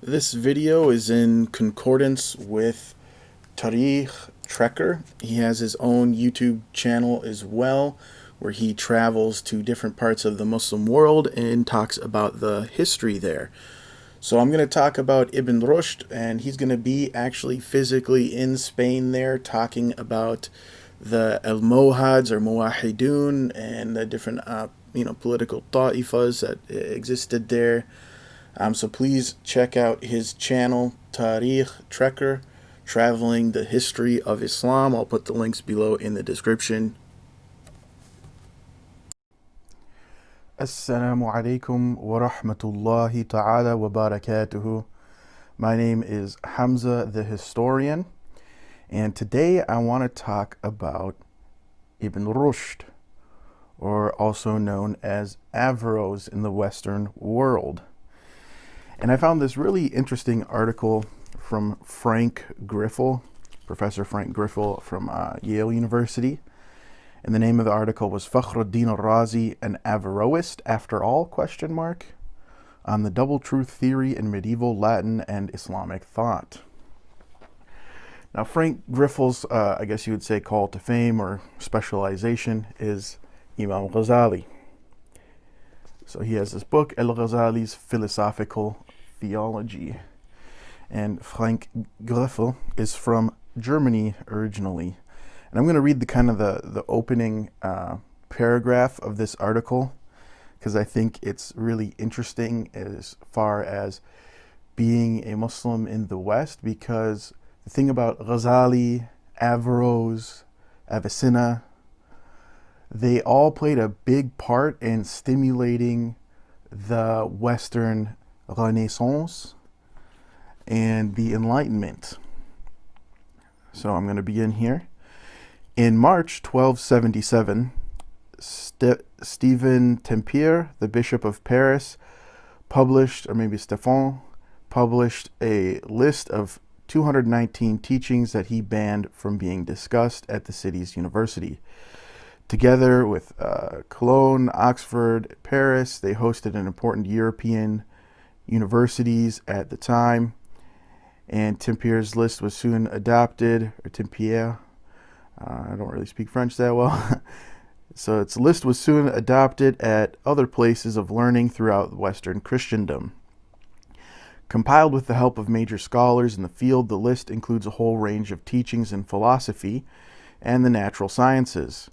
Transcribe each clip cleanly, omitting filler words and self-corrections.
This video is in concordance with Tariq Trekker. He has his own YouTube channel as well, where he travels to different parts of the Muslim world and talks about the history there. So I'm going to talk about Ibn Rushd, and he's going to be actually physically in Spain there, talking about the al-Mohads or Muwahidun and the different political ta'ifas that existed there. So please check out his channel, Tariq Trekker, Traveling the History of Islam. I'll put the links below in the description. Assalamu alaikum wa rahmatullahi ta'ala wa barakatuhu. My name is Hamza the Historian, and today I want to talk about Ibn Rushd, or also known as Averroes in the Western world. And I found this really interesting article from Frank Griffel, Professor Frank Griffel from Yale University. And the name of the article was Fakhr al-Razi, an Averroist after all, ? On the double truth theory in medieval Latin and Islamic thought. Now, Frank Griffel's, I guess you would say, call to fame or specialization is al-Ghazali. So he has this book, al-Ghazali's Philosophical Theology. And Frank Griffel is from Germany originally. And I'm going to read the opening paragraph of this article, because I think it's really interesting as far as being a Muslim in the West, because the thing about Ghazali, Averroes, Avicenna, they all played a big part in stimulating the Western Renaissance and the Enlightenment. So I'm going to begin here. In March 1277, Stephen Tempier, the Bishop of Paris, published a list of 219 teachings that he banned from being discussed at the city's university. Together with Cologne, Oxford, Paris, they hosted an important European universities at the time, and Tempier's list was soon adopted, or Tempier, I don't really speak French that well. So its list was soon adopted at other places of learning throughout Western Christendom. Compiled with the help of major scholars in the field, the list includes a whole range of teachings in philosophy and the natural sciences.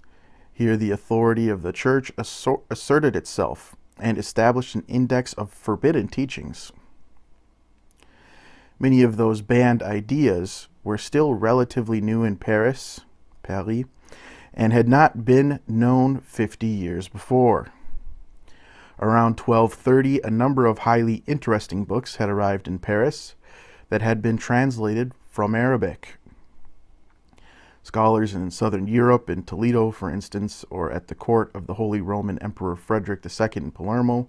Here the authority of the Church asserted itself and established an index of forbidden teachings. Many of those banned ideas were still relatively new in Paris, and had not been known 50 years before. Around 1230, a number of highly interesting books had arrived in Paris that had been translated from Arabic. Scholars in southern Europe, in Toledo, for instance, or at the court of the Holy Roman Emperor Frederick II in Palermo,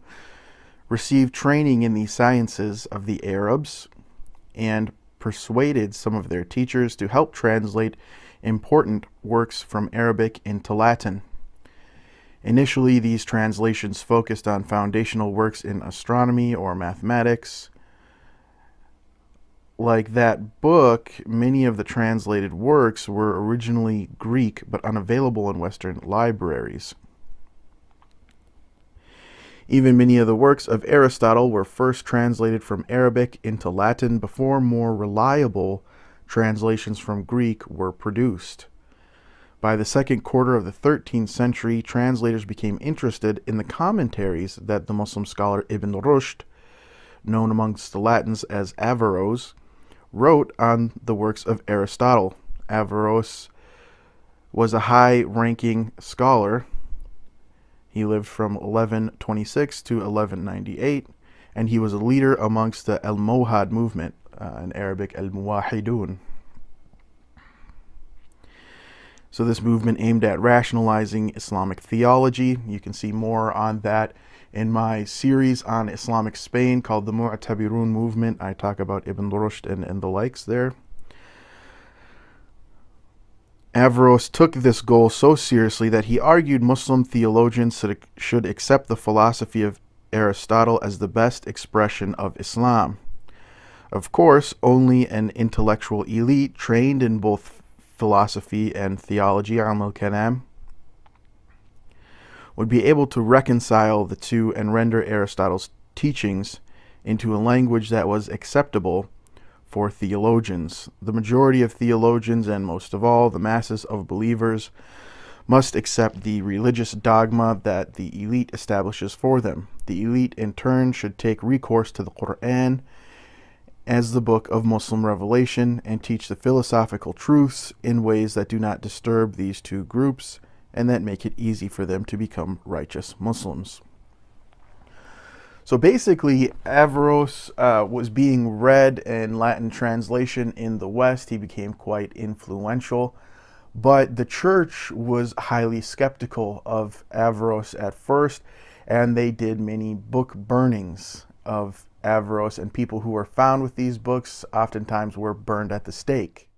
received training in the sciences of the Arabs and persuaded some of their teachers to help translate important works from Arabic into Latin. Initially, these translations focused on foundational works in astronomy or mathematics. Like that book, many of the translated works were originally Greek but unavailable in Western libraries. Even many of the works of Aristotle were first translated from Arabic into Latin before more reliable translations from Greek were produced. By the second quarter of the 13th century, translators became interested in the commentaries that the Muslim scholar Ibn Rushd, known amongst the Latins as Averroes, wrote on the works of Aristotle. Averroes was a high-ranking scholar. He lived from 1126 to 1198, and he was a leader amongst the al-Mohad movement, in Arabic al-Muwahidun. So this movement aimed at rationalizing Islamic theology. You can see more on that in my series on Islamic Spain called the Mu'tabirun movement. I talk about Ibn Rushd and the likes there. Averroes took this goal so seriously that he argued Muslim theologians should accept the philosophy of Aristotle as the best expression of Islam. Of course, only an intellectual elite trained in both philosophy and theology, al-Kalam, would be able to reconcile the two and render Aristotle's teachings into a language that was acceptable for theologians. The majority of theologians, and most of all, the masses of believers, must accept the religious dogma that the elite establishes for them. The elite, in turn, should take recourse to the Quran as the book of Muslim revelation and teach the philosophical truths in ways that do not disturb these two groups and that make it easy for them to become righteous Muslims. So basically, Averroes was being read in Latin translation in the West. He became quite influential, but the church was highly skeptical of Averroes at first, and they did many book burnings of Averroes, and people who were found with these books oftentimes were burned at the stake.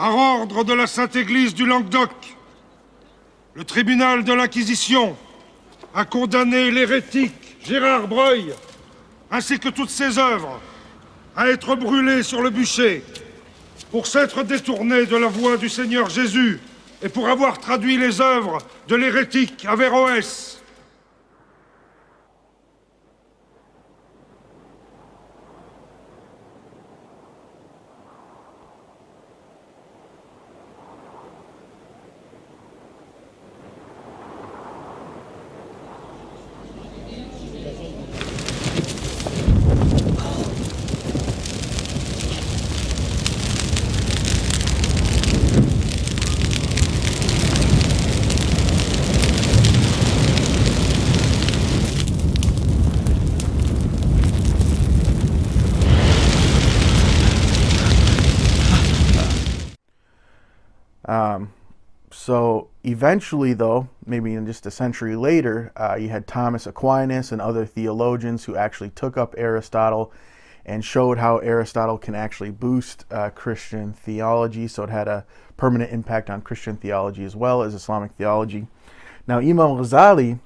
Par ordre de la Sainte Église du Languedoc, le tribunal de l'Inquisition a condamné l'hérétique Gérard Breuil, ainsi que toutes ses œuvres, à être brûlées sur le bûcher, pour s'être détourné de la voie du Seigneur Jésus et pour avoir traduit les œuvres de l'hérétique Averroes. So eventually, though, maybe in just a century later, you had Thomas Aquinas and other theologians who actually took up Aristotle and showed how Aristotle can actually boost Christian theology. So it had a permanent impact on Christian theology as well as Islamic theology. Now, Imam al-Ghazali,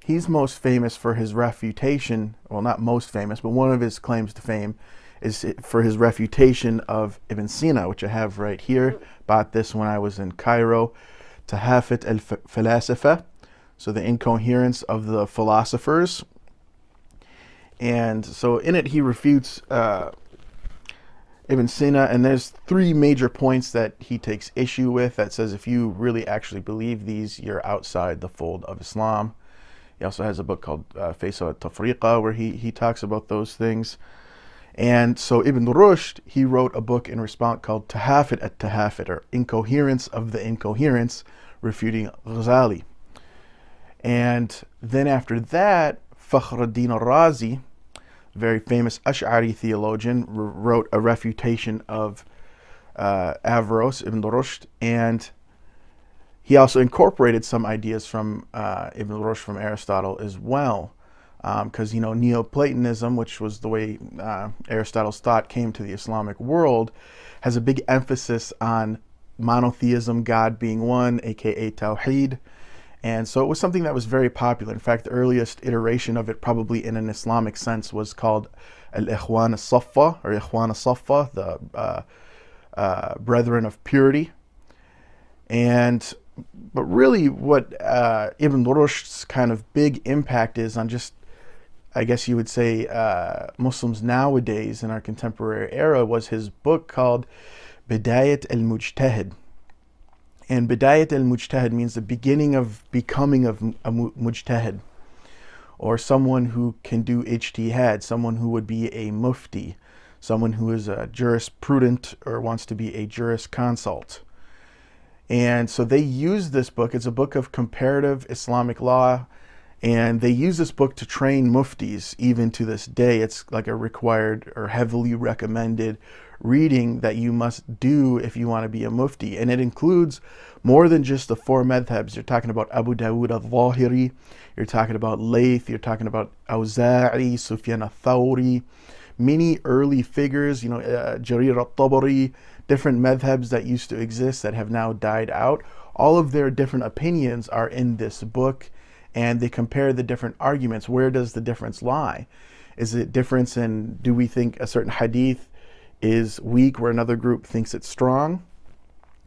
he's most famous for his refutation, well, not most famous, but one of his claims to fame is for his refutation of Ibn Sina, which I have right here. Bought this when I was in Cairo. Tahafut al-Philosopher, so the incoherence of the philosophers. And so in it he refutes Ibn Sina, and there's three major points that he takes issue with that says if you really actually believe these, you're outside the fold of Islam. He also has a book called Faisal al-Tafriqa where he talks about those things. And so Ibn Rushd, he wrote a book in response called Tahafut al-Tahafut, or Incoherence of the Incoherence, refuting Ghazali. And then after that, Fakhr al-Razi, very famous Ash'ari theologian, wrote a refutation of Averroes, Ibn Rushd, and he also incorporated some ideas from Ibn Rushd from Aristotle as well. Because, Neoplatonism, which was the way Aristotle's thought came to the Islamic world, has a big emphasis on monotheism, God being one, aka Tawheed. And so it was something that was very popular. In fact, the earliest iteration of it, probably in an Islamic sense, was called al-Ikhwan al-Saffa, or Ikhwan al-Saffa, the Brethren of Purity. But really what Ibn Rushd's kind of big impact is on just, I guess you would say, Muslims nowadays in our contemporary era was his book called Bidayat al-Mujtahid. And Bidayat al-Mujtahid means the beginning of becoming of a mujtahid, or someone who can do ijtihad, someone who would be a mufti, someone who is a jurisprudent or wants to be a jurisconsult. And so they use this book. It's a book of comparative Islamic law, And they use this book to train muftis even to this day. It's like a required or heavily recommended reading that you must do if you want to be a mufti. And it includes more than just the four madhabs. You're talking about Abu Dawud al-Zahiri, you're talking about Layth, you're talking about Awza'i, Sufyan al-Thawri, many early figures, Jarir al-Tabari, different madhabs that used to exist that have now died out. All of their different opinions are in this book, and they compare the different arguments. Where does the difference lie? Is it difference in, do we think a certain hadith is weak where another group thinks it's strong?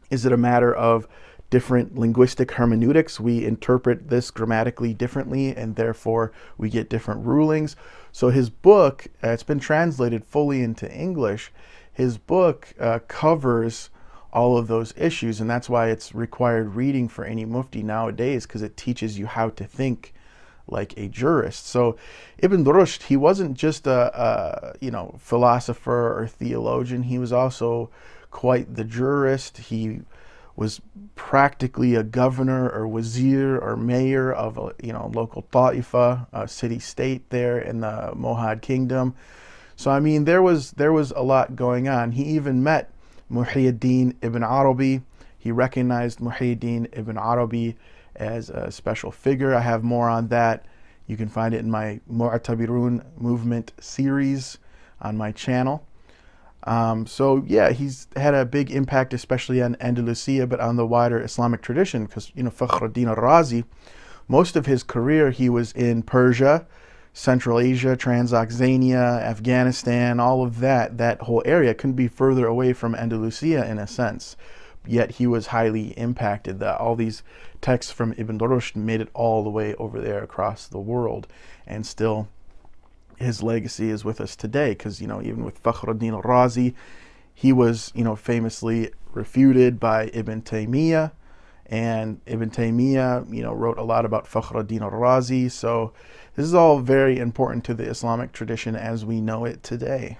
Is it a matter of different linguistic hermeneutics? We interpret this grammatically differently, and therefore we get different rulings. So his book, it's been translated fully into English. His book covers all of those issues, and that's why it's required reading for any mufti nowadays, because it teaches you how to think like a jurist. So Ibn Rushd, he wasn't just a philosopher or theologian. He was also quite the jurist. He was practically a governor or wazir or mayor of a local ta'ifa, a city-state there in the Mohad kingdom. So I mean, there was a lot going on. He even met Muhyiddin ibn Arabi. He recognized Muhyiddin ibn Arabi as a special figure. I have more on that. You can find it in my Mu'tabirun movement series on my channel. So yeah, he's had a big impact, especially on Andalusia, but on the wider Islamic tradition, because Fakhr al-Razi, most of his career he was in Persia, Central Asia, Transoxania, Afghanistan, all of that whole area couldn't be further away from Andalusia in a sense. Yet he was highly impacted. That all these texts from Ibn Rushd made it all the way over there across the world, and still his legacy is with us today, because even with Fakhr al-Razi, he was famously refuted by Ibn Taymiyya, and Ibn Taymiyya wrote a lot about Fakhr al-Razi. So this is all very important to the Islamic tradition as we know it today.